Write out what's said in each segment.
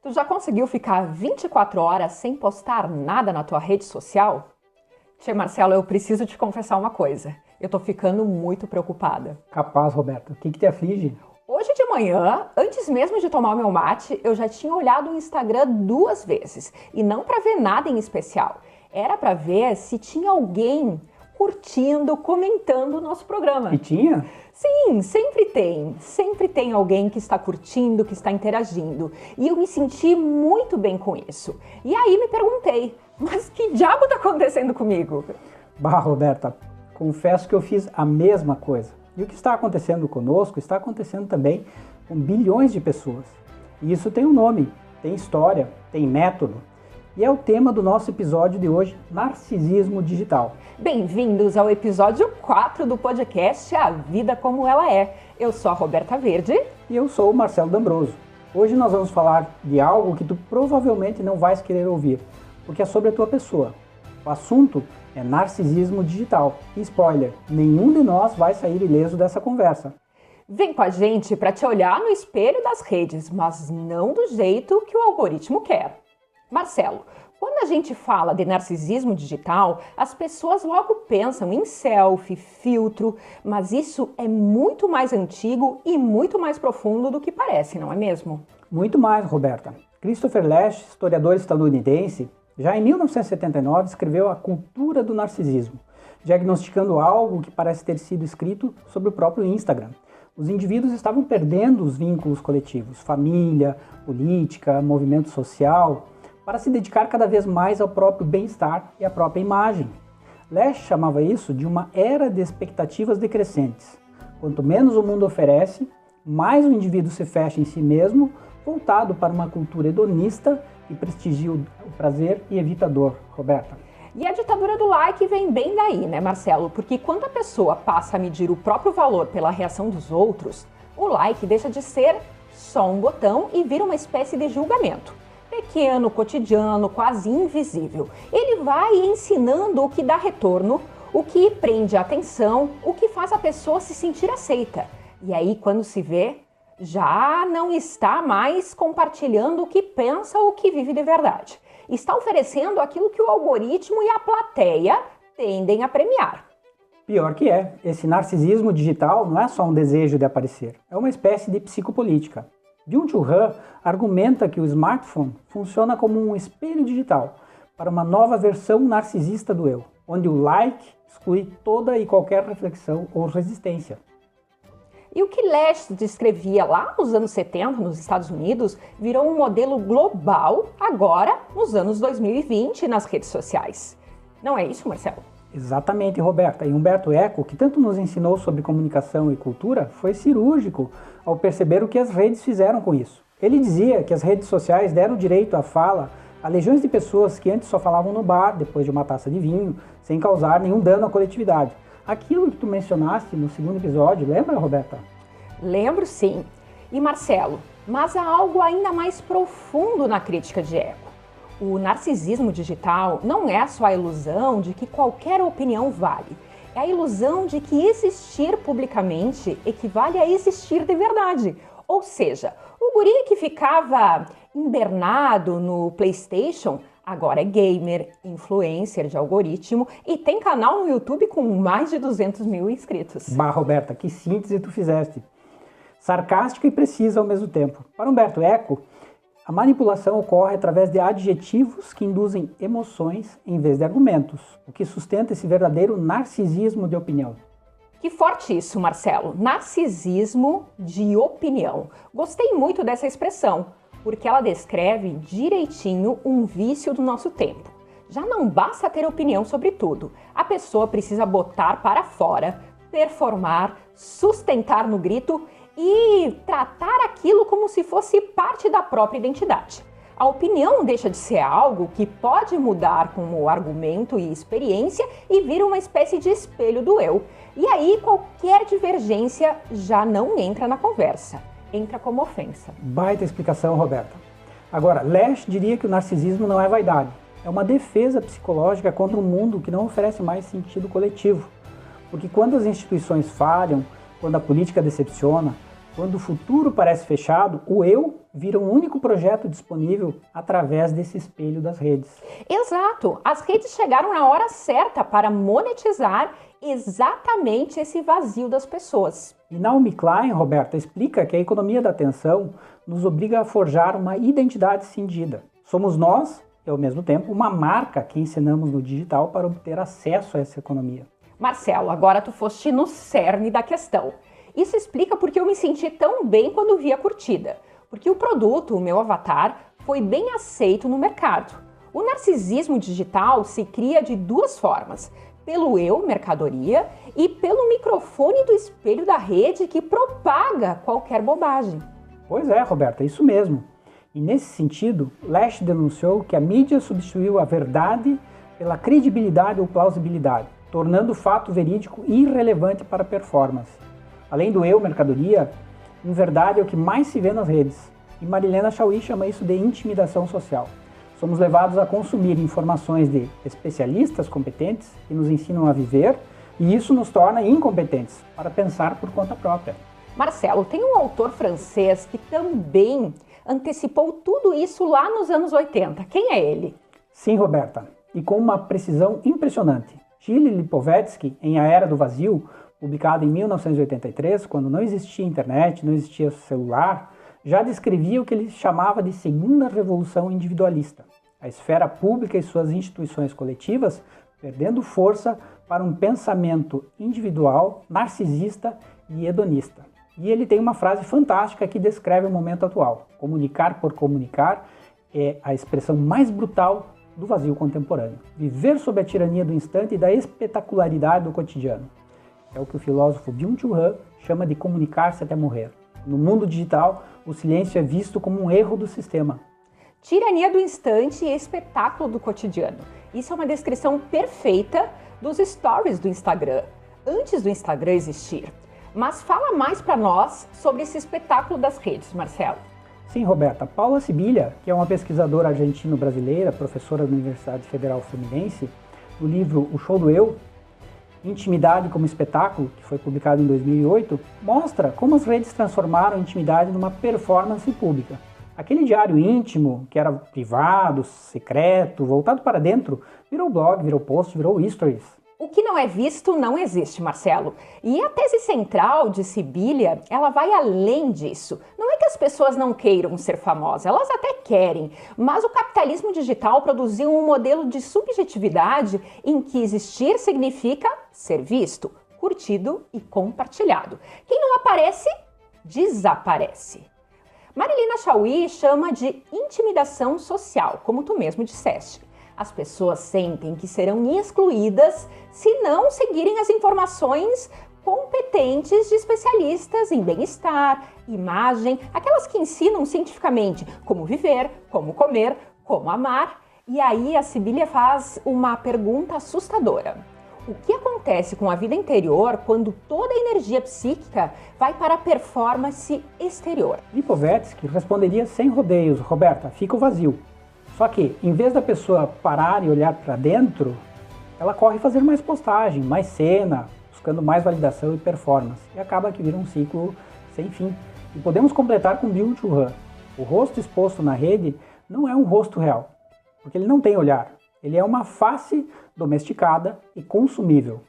Tu já conseguiu ficar 24 horas sem postar nada na tua rede social? Tchê, Marcelo, eu preciso te confessar uma coisa. Eu tô ficando muito preocupada. Capaz, Roberta. O que te aflige? Hoje de manhã, antes mesmo de tomar o meu mate, eu já tinha olhado o Instagram 2 vezes. E não para ver nada em especial. Era para ver se tinha alguém curtindo, comentando o nosso programa. E tinha? Sim, sempre tem. Sempre tem alguém que está curtindo, que está interagindo. E eu me senti muito bem com isso. E aí me perguntei, mas que diabo está acontecendo comigo? Bah, Roberta, confesso que eu fiz a mesma coisa. E o que está acontecendo conosco está acontecendo também com bilhões de pessoas. E isso tem um nome, tem história, tem método. E é o tema do nosso episódio de hoje, Narcisismo Digital. Bem-vindos ao episódio 4 do podcast A Vida Como Ela É. Eu sou a Roberta Verde. E eu sou o Marcelo D'Ambroso. Hoje nós vamos falar de algo que tu provavelmente não vais querer ouvir, porque é sobre a tua pessoa. O assunto é narcisismo digital. E spoiler, nenhum de nós vai sair ileso dessa conversa. Vem com a gente para te olhar no espelho das redes, mas não do jeito que o algoritmo quer. Marcelo, quando a gente fala de narcisismo digital, as pessoas logo pensam em selfie, filtro, mas isso é muito mais antigo e muito mais profundo do que parece, não é mesmo? Muito mais, Roberta. Christopher Lasch, historiador estadunidense, já em 1979 escreveu A Cultura do Narcisismo, diagnosticando algo que parece ter sido escrito sobre o próprio Instagram. Os indivíduos estavam perdendo os vínculos coletivos, família, política, movimento social, para se dedicar cada vez mais ao próprio bem-estar e à própria imagem. Lasch chamava isso de uma era de expectativas decrescentes. Quanto menos o mundo oferece, mais o indivíduo se fecha em si mesmo, voltado para uma cultura hedonista que prestigia o prazer e evita a dor. Roberta. E a ditadura do like vem bem daí, né, Marcelo? Porque quando a pessoa passa a medir o próprio valor pela reação dos outros, o like deixa de ser só um botão e vira uma espécie de julgamento. Pequeno, cotidiano, quase invisível. Ele vai ensinando o que dá retorno, o que prende a atenção, o que faz a pessoa se sentir aceita. E aí, quando se vê, já não está mais compartilhando o que pensa ou o que vive de verdade. Está oferecendo aquilo que o algoritmo e a plateia tendem a premiar. Pior que é, esse narcisismo digital não é só um desejo de aparecer, é uma espécie de psicopolítica. Byung-Chul Han argumenta que o smartphone funciona como um espelho digital para uma nova versão narcisista do eu, onde o like exclui toda e qualquer reflexão ou resistência. E o que Lasch descrevia lá nos anos 70, nos Estados Unidos, virou um modelo global agora, nos anos 2020, nas redes sociais. Não é isso, Marcelo? Exatamente, Roberta. E Humberto Eco, que tanto nos ensinou sobre comunicação e cultura, foi cirúrgico ao perceber o que as redes fizeram com isso. Ele dizia que as redes sociais deram direito à fala a legiões de pessoas que antes só falavam no bar, depois de uma taça de vinho, sem causar nenhum dano à coletividade. Aquilo que tu mencionaste no segundo episódio, lembra, Roberta? Lembro, sim. E Marcelo, mas há algo ainda mais profundo na crítica de Eco. O narcisismo digital não é só a ilusão de que qualquer opinião vale. É a ilusão de que existir publicamente equivale a existir de verdade. Ou seja, o guri que ficava hibernado no PlayStation agora é gamer, influencer de algoritmo e tem canal no YouTube com mais de 200 mil inscritos. Bah, Roberta, que síntese tu fizeste. Sarcástica e precisa ao mesmo tempo. Para Humberto Eco, a manipulação ocorre através de adjetivos que induzem emoções em vez de argumentos, o que sustenta esse verdadeiro narcisismo de opinião. Que forte isso, Marcelo. Narcisismo de opinião. Gostei muito dessa expressão, porque ela descreve direitinho um vício do nosso tempo. Já não basta ter opinião sobre tudo. A pessoa precisa botar para fora, performar, sustentar no grito e tratar aquilo como se fosse parte da própria identidade. A opinião deixa de ser algo que pode mudar como argumento e experiência e vira uma espécie de espelho do eu. E aí qualquer divergência já não entra na conversa, entra como ofensa. Baita explicação, Roberta. Agora, Lasch diria que o narcisismo não é vaidade, é uma defesa psicológica contra um mundo que não oferece mais sentido coletivo. Porque quando as instituições falham, quando a política decepciona, Quando o futuro parece fechado, o eu vira um único projeto disponível através desse espelho das redes. Exato! As redes chegaram na hora certa para monetizar exatamente esse vazio das pessoas. E Naomi Klein, Roberta, explica que a economia da atenção nos obriga a forjar uma identidade cindida. Somos nós, e ao mesmo tempo, uma marca que ensinamos no digital para obter acesso a essa economia. Marcelo, agora tu foste no cerne da questão. Isso explica porque eu me senti tão bem quando vi a curtida. Porque o produto, o meu avatar, foi bem aceito no mercado. O narcisismo digital se cria de duas formas: pelo eu, mercadoria, e pelo microfone do espelho da rede que propaga qualquer bobagem. Pois é, Roberta, isso mesmo. E nesse sentido, Lash denunciou que a mídia substituiu a verdade pela credibilidade ou plausibilidade, tornando o fato verídico irrelevante para a performance. Além do eu, mercadoria, em verdade é o que mais se vê nas redes. E Marilena Chauí chama isso de intimidação social. Somos levados a consumir informações de especialistas competentes que nos ensinam a viver, e isso nos torna incompetentes para pensar por conta própria. Marcelo, tem um autor francês que também antecipou tudo isso lá nos anos 80. Quem é ele? Sim, Roberta, e com uma precisão impressionante. Gilles Lipovetsky, em A Era do Vazio, publicado em 1983, quando não existia internet, não existia celular, já descrevia o que ele chamava de segunda revolução individualista. A esfera pública e suas instituições coletivas perdendo força para um pensamento individual, narcisista e hedonista. E ele tem uma frase fantástica que descreve o momento atual. Comunicar por comunicar é a expressão mais brutal do vazio contemporâneo. Viver sob a tirania do instante e da espetacularidade do cotidiano. É o que o filósofo Byung-Chul Han chama de comunicar-se até morrer. No mundo digital, o silêncio é visto como um erro do sistema. Tirania do instante e espetáculo do cotidiano. Isso é uma descrição perfeita dos stories do Instagram, antes do Instagram existir. Mas fala mais para nós sobre esse espetáculo das redes, Marcelo. Sim, Roberta. Paula Sibilia, que é uma pesquisadora argentino-brasileira, professora da Universidade Federal Fluminense, no livro O Show do Eu, Intimidade como Espetáculo, que foi publicado em 2008, mostra como as redes transformaram a intimidade numa performance pública. Aquele diário íntimo, que era privado, secreto, voltado para dentro, virou blog, virou post, virou stories. O que não é visto não existe, Marcelo. E a tese central de Sibilia, ela vai além disso. Não é que as pessoas não queiram ser famosas, elas até querem, mas o capitalismo digital produziu um modelo de subjetividade em que existir significa ser visto, curtido e compartilhado. Quem não aparece, desaparece. Marilena Chauí chama de intimidação social, como tu mesmo disseste. As pessoas sentem que serão excluídas se não seguirem as informações competentes de especialistas em bem-estar, imagem, aquelas que ensinam cientificamente como viver, como comer, como amar. E aí a Sibilia faz uma pergunta assustadora. O que acontece com a vida interior quando toda a energia psíquica vai para a performance exterior? Lipovetsky responderia sem rodeios: Roberta, fica o vazio. Só que, em vez da pessoa parar e olhar para dentro, ela corre fazer mais postagem, mais cena, buscando mais validação e performance. E acaba que vira um ciclo sem fim. E podemos completar com Byung-Chul Han. O rosto exposto na rede não é um rosto real, porque ele não tem olhar. Ele é uma face domesticada e consumível.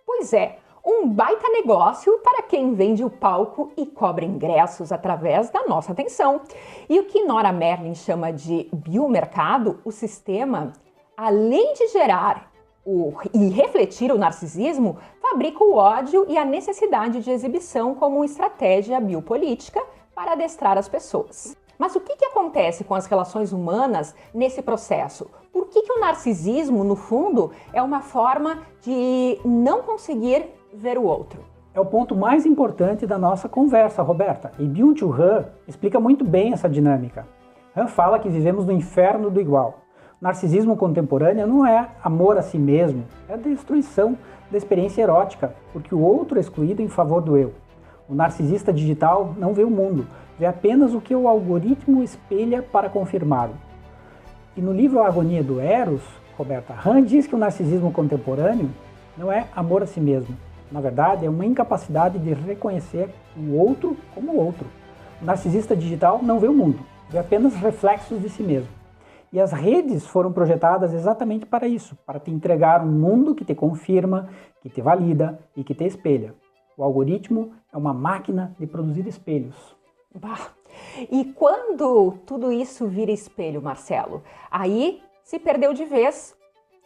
Pois é, um baita negócio para quem vende o palco e cobra ingressos através da nossa atenção. E o que Nora Merlin chama de biomercado, o sistema, além de gerar e refletir o narcisismo, fabrica o ódio e a necessidade de exibição como estratégia biopolítica para adestrar as pessoas. Mas o que acontece com as relações humanas nesse processo? Por que o narcisismo, no fundo, é uma forma de não conseguir ver o outro? É o ponto mais importante da nossa conversa, Roberta. E Byung-Chul Han explica muito bem essa dinâmica. Han fala que vivemos no inferno do igual. O narcisismo contemporâneo não é amor a si mesmo, é a destruição da experiência erótica, porque o outro é excluído em favor do eu. O narcisista digital não vê o mundo, vê apenas o que o algoritmo espelha para confirmá-lo. E no livro A Agonia do Eros, Roberta, Han diz que o narcisismo contemporâneo não é amor a si mesmo, Na verdade, é uma incapacidade de reconhecer o outro como outro. O narcisista digital não vê o mundo, vê apenas reflexos de si mesmo. E as redes foram projetadas exatamente para isso, para te entregar um mundo que te confirma, que te valida e que te espelha. O algoritmo é uma máquina de produzir espelhos. Bah. E quando tudo isso vira espelho, Marcelo, aí se perdeu de vez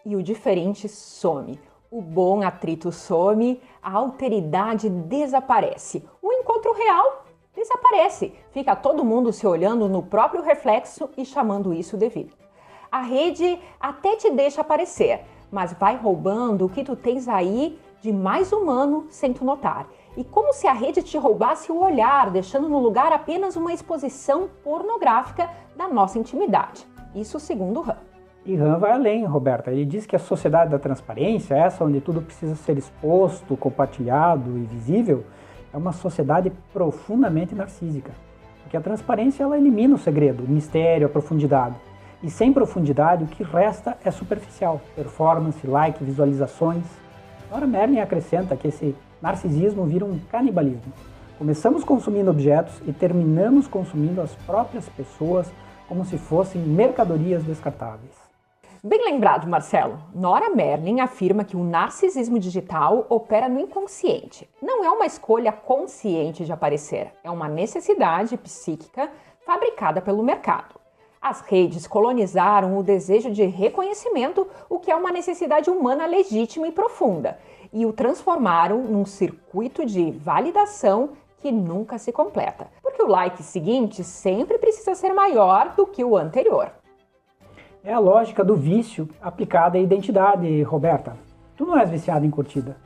e o diferente some. O bom atrito some, a alteridade desaparece. O encontro real desaparece. Fica todo mundo se olhando no próprio reflexo e chamando isso de vida. A rede até te deixa aparecer, mas vai roubando o que tu tens aí de mais humano sem tu notar. E como se a rede te roubasse o olhar, deixando no lugar apenas uma exposição pornográfica da nossa intimidade. Isso segundo Han. E Han vai além, Roberta. Ele diz que a sociedade da transparência, essa onde tudo precisa ser exposto, compartilhado e visível, é uma sociedade profundamente narcísica. Porque a transparência ela elimina o segredo, o mistério, a profundidade. E sem profundidade, o que resta é superficial. Performance, like, visualizações. Nora Merlin acrescenta que esse narcisismo vira um canibalismo. Começamos consumindo objetos e terminamos consumindo as próprias pessoas como se fossem mercadorias descartáveis. Bem lembrado, Marcelo. Nora Merlin afirma que o narcisismo digital opera no inconsciente. Não é uma escolha consciente de aparecer, é uma necessidade psíquica fabricada pelo mercado. As redes colonizaram o desejo de reconhecimento, o que é uma necessidade humana legítima e profunda, e o transformaram num circuito de validação que nunca se completa, porque o like seguinte sempre precisa ser maior do que o anterior. É a lógica do vício aplicada à identidade, Roberta. Tu não és viciada em curtida.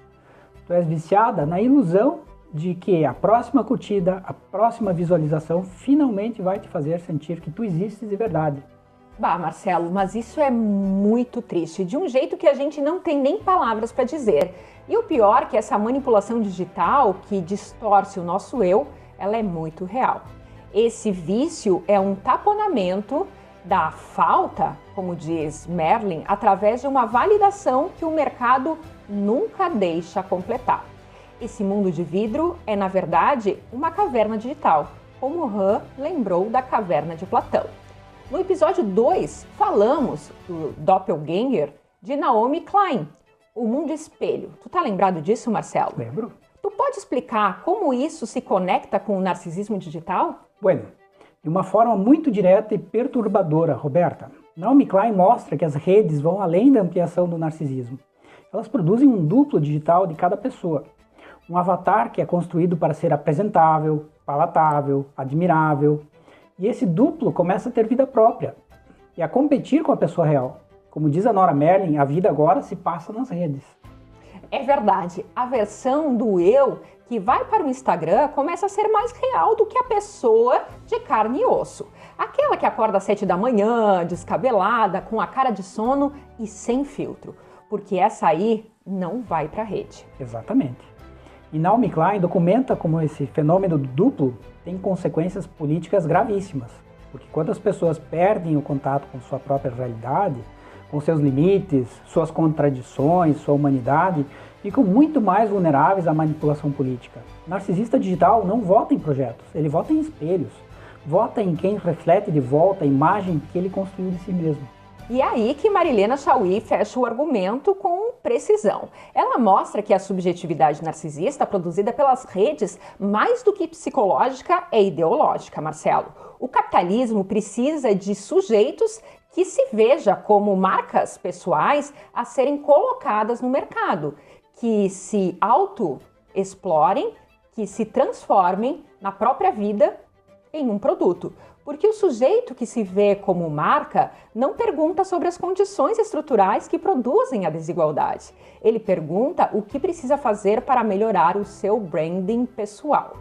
Tu és viciada na ilusão de que a próxima curtida, a próxima visualização finalmente vai te fazer sentir que tu existes de verdade. Bah, Marcelo, mas isso é muito triste, de um jeito que a gente não tem nem palavras para dizer. E o pior é que essa manipulação digital que distorce o nosso eu, ela é muito real. Esse vício é um taponamento da falta, como diz Merlin, através de uma validação que o mercado nunca deixa completar. Esse mundo de vidro é, na verdade, uma caverna digital, como Han lembrou da caverna de Platão. No episódio 2, falamos do Doppelganger de Naomi Klein, o mundo espelho. Tu tá lembrado disso, Marcelo? Lembro. Tu pode explicar como isso se conecta com o narcisismo digital? Bueno, de uma forma muito direta e perturbadora, Roberta. Naomi Klein mostra que as redes vão além da ampliação do narcisismo. Elas produzem um duplo digital de cada pessoa. Um avatar que é construído para ser apresentável, palatável, admirável. E esse duplo começa a ter vida própria e a competir com a pessoa real. Como diz a Nora Merlin, a vida agora se passa nas redes. É verdade, a versão do eu que vai para o Instagram começa a ser mais real do que a pessoa de carne e osso. Aquela que acorda às 7 da manhã, descabelada, com a cara de sono e sem filtro. Porque essa aí não vai para a rede. Exatamente. E Naomi Klein documenta como esse fenômeno do duplo tem consequências políticas gravíssimas. Porque quando as pessoas perdem o contato com sua própria realidade, com seus limites, suas contradições, sua humanidade, ficam muito mais vulneráveis à manipulação política. O narcisista digital não vota em projetos, ele vota em espelhos. Vota em quem reflete de volta a imagem que ele construiu de si mesmo. E é aí que Marilena Chauí fecha o argumento com precisão. Ela mostra que a subjetividade narcisista produzida pelas redes, mais do que psicológica, é ideológica, Marcelo. O capitalismo precisa de sujeitos que se veja como marcas pessoais a serem colocadas no mercado, que se auto-explorem, que se transformem na própria vida em um produto. Porque o sujeito que se vê como marca não pergunta sobre as condições estruturais que produzem a desigualdade. Ele pergunta o que precisa fazer para melhorar o seu branding pessoal.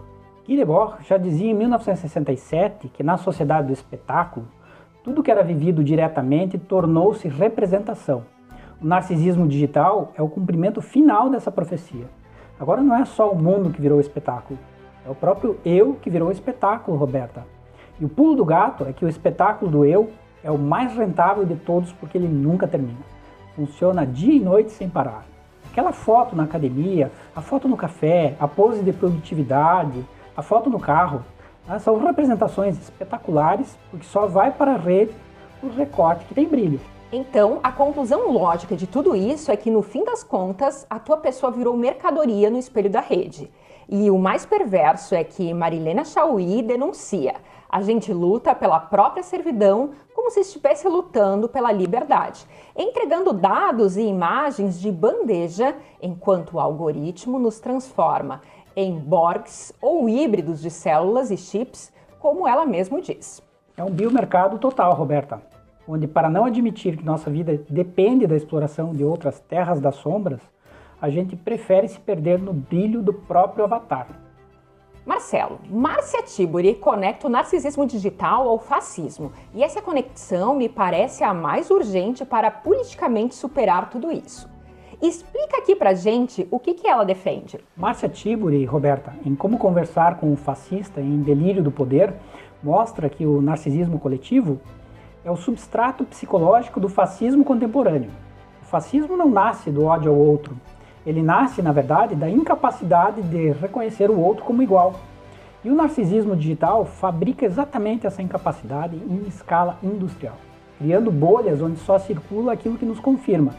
Guy Debord já dizia em 1967 que na sociedade do espetáculo, tudo que era vivido diretamente tornou-se representação. O narcisismo digital é o cumprimento final dessa profecia. Agora não é só o mundo que virou espetáculo, é o próprio eu que virou espetáculo, Roberta. E o pulo do gato é que o espetáculo do eu é o mais rentável de todos porque ele nunca termina. Funciona dia e noite sem parar. Aquela foto na academia, a foto no café, a pose de produtividade, a foto no carro, são representações espetaculares, porque só vai para a rede o recorte que tem brilho. Então, a conclusão lógica de tudo isso é que, no fim das contas, a tua pessoa virou mercadoria no espelho da rede. E o mais perverso é que Marilena Chaui denuncia: a gente luta pela própria servidão como se estivesse lutando pela liberdade, entregando dados e imagens de bandeja, enquanto o algoritmo nos transforma em Borgs ou híbridos de células e chips, como ela mesma diz. É um biomercado total, Roberta, onde, para não admitir que nossa vida depende da exploração de outras terras das sombras, a gente prefere se perder no brilho do próprio avatar. Marcelo, Márcia Tiburi conecta o narcisismo digital ao fascismo, e essa conexão me parece a mais urgente para politicamente superar tudo isso. Explica aqui pra gente o que ela defende. Márcia Tiburi, Roberta, em Como Conversar com um Fascista em Delírio do Poder, mostra que o narcisismo coletivo é o substrato psicológico do fascismo contemporâneo. O fascismo não nasce do ódio ao outro. Ele nasce, na verdade, da incapacidade de reconhecer o outro como igual. E o narcisismo digital fabrica exatamente essa incapacidade em escala industrial, criando bolhas onde só circula aquilo que nos confirma,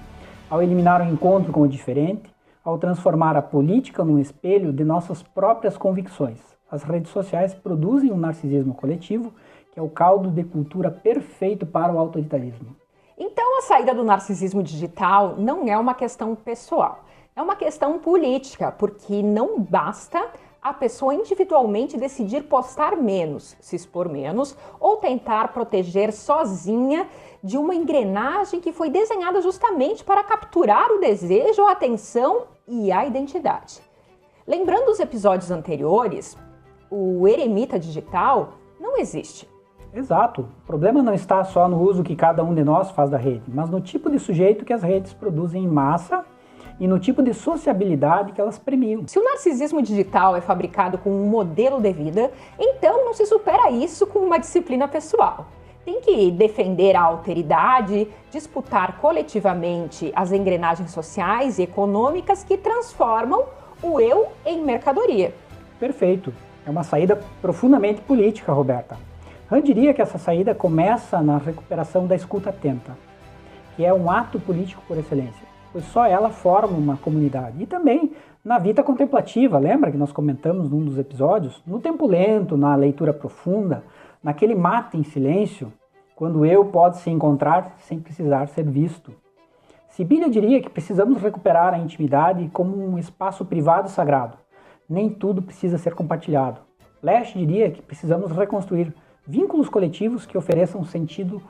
ao eliminar o encontro com o diferente, ao transformar a política num espelho de nossas próprias convicções. As redes sociais produzem um narcisismo coletivo, que é o caldo de cultura perfeito para o autoritarismo. Então, a saída do narcisismo digital não é uma questão pessoal. É uma questão política, porque não basta a pessoa individualmente decidir postar menos, se expor menos, ou tentar proteger sozinha de uma engrenagem que foi desenhada justamente para capturar o desejo, a atenção e a identidade. Lembrando os episódios anteriores, o eremita digital não existe. Exato. O problema não está só no uso que cada um de nós faz da rede, mas no tipo de sujeito que as redes produzem em massa e no tipo de sociabilidade que elas premiam. Se o narcisismo digital é fabricado com um modelo de vida, então não se supera isso com uma disciplina pessoal. Tem que defender a alteridade, disputar coletivamente as engrenagens sociais e econômicas que transformam o eu em mercadoria. Perfeito. É uma saída profundamente política, Roberta. Eu diria que essa saída começa na recuperação da escuta atenta, que é um ato político por excelência, pois só ela forma uma comunidade. E também na vida contemplativa, lembra que nós comentamos num dos episódios? No tempo lento, na leitura profunda, naquele mate em silêncio, quando o eu pode se encontrar sem precisar ser visto. Sibília diria que precisamos recuperar a intimidade como um espaço privado e sagrado. Nem tudo precisa ser compartilhado. Lesch diria que precisamos reconstruir vínculos coletivos que ofereçam sentido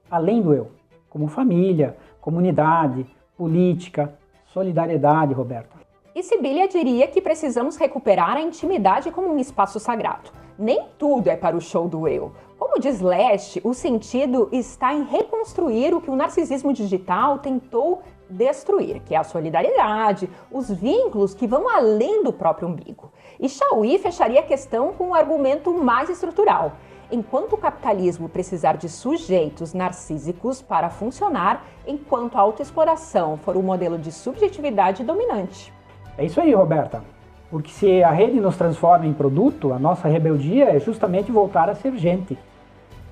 além do eu, como família, comunidade, política, solidariedade, Roberta. E Sibília diria que precisamos recuperar a intimidade como um espaço sagrado. Nem tudo é para o show do eu. Como diz Lesch, o sentido está em reconstruir o que o narcisismo digital tentou destruir, que é a solidariedade, os vínculos que vão além do próprio umbigo. E Chaui fecharia a questão com um argumento mais estrutural. Enquanto o capitalismo precisar de sujeitos narcísicos para funcionar, enquanto a autoexploração for um modelo de subjetividade dominante. É isso aí, Roberta. Porque se a rede nos transforma em produto, a nossa rebeldia é justamente voltar a ser gente.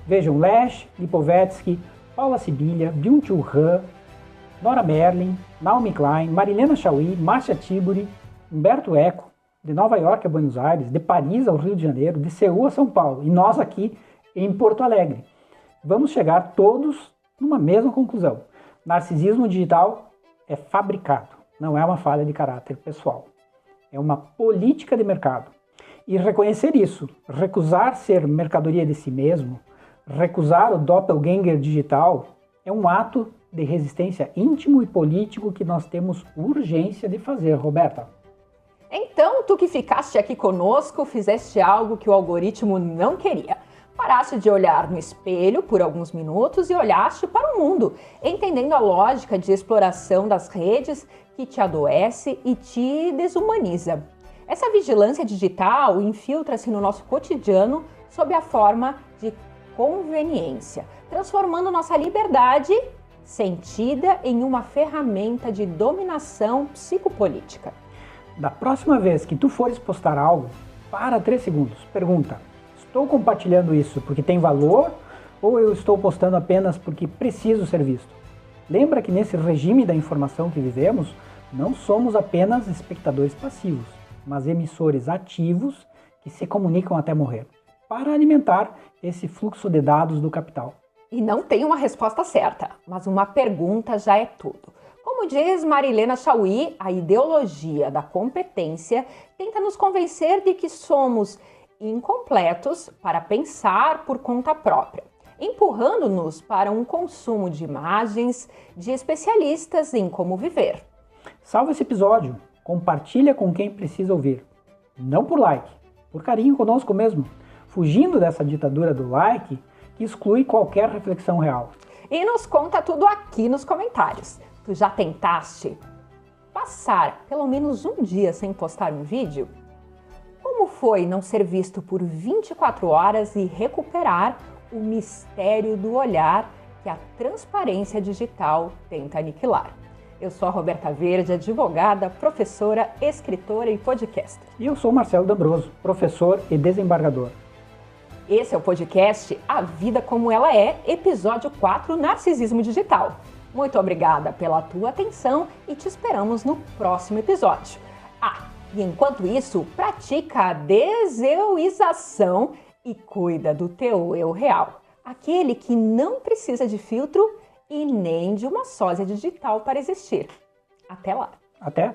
Vejam Lesch, Lipovetsky, Paula Sibília, Byung-Chul Han, Nora Merlin, Naomi Klein, Marilena Chaui, Márcia Tiburi, Humberto Eco, de Nova York a Buenos Aires, de Paris ao Rio de Janeiro, de Seul a São Paulo, e nós aqui em Porto Alegre. Vamos chegar todos numa mesma conclusão. Narcisismo digital é fabricado, não é uma falha de caráter pessoal. É uma política de mercado. E reconhecer isso, recusar ser mercadoria de si mesmo, recusar o doppelganger digital, é um ato de resistência íntimo e político que nós temos urgência de fazer, Roberta. Então, tu que ficaste aqui conosco, fizeste algo que o algoritmo não queria. Paraste de olhar no espelho por alguns minutos e olhaste para o mundo, entendendo a lógica de exploração das redes que te adoece e te desumaniza. Essa vigilância digital infiltra-se no nosso cotidiano sob a forma de conveniência, transformando nossa liberdade sentida em uma ferramenta de dominação psicopolítica. Da próxima vez que tu fores postar algo, para 3 segundos, pergunta: estou compartilhando isso porque tem valor ou eu estou postando apenas porque preciso ser visto? Lembra que nesse regime da informação que vivemos, não somos apenas espectadores passivos, mas emissores ativos que se comunicam até morrer, para alimentar esse fluxo de dados do capital. E não tem uma resposta certa, mas uma pergunta já é tudo. Como diz Marilena Chauí, a ideologia da competência tenta nos convencer de que somos incompletos para pensar por conta própria, empurrando-nos para um consumo de imagens de especialistas em como viver. Salva esse episódio, compartilha com quem precisa ouvir. Não por like, por carinho conosco mesmo, fugindo dessa ditadura do like que exclui qualquer reflexão real. E nos conta tudo aqui nos comentários. Tu já tentaste passar pelo menos um dia sem postar um vídeo? Como foi não ser visto por 24 horas e recuperar o mistério do olhar que a transparência digital tenta aniquilar? Eu sou a Roberta Verde, advogada, professora, escritora e podcaster. E eu sou Marcelo D'Ambroso, professor e desembargador. Esse é o podcast A Vida Como Ela É, episódio 4, Narcisismo Digital. Muito obrigada pela tua atenção e te esperamos no próximo episódio. E enquanto isso, pratica a deseuização e cuida do teu eu real. Aquele que não precisa de filtro e nem de uma sósia digital para existir. Até lá! Até!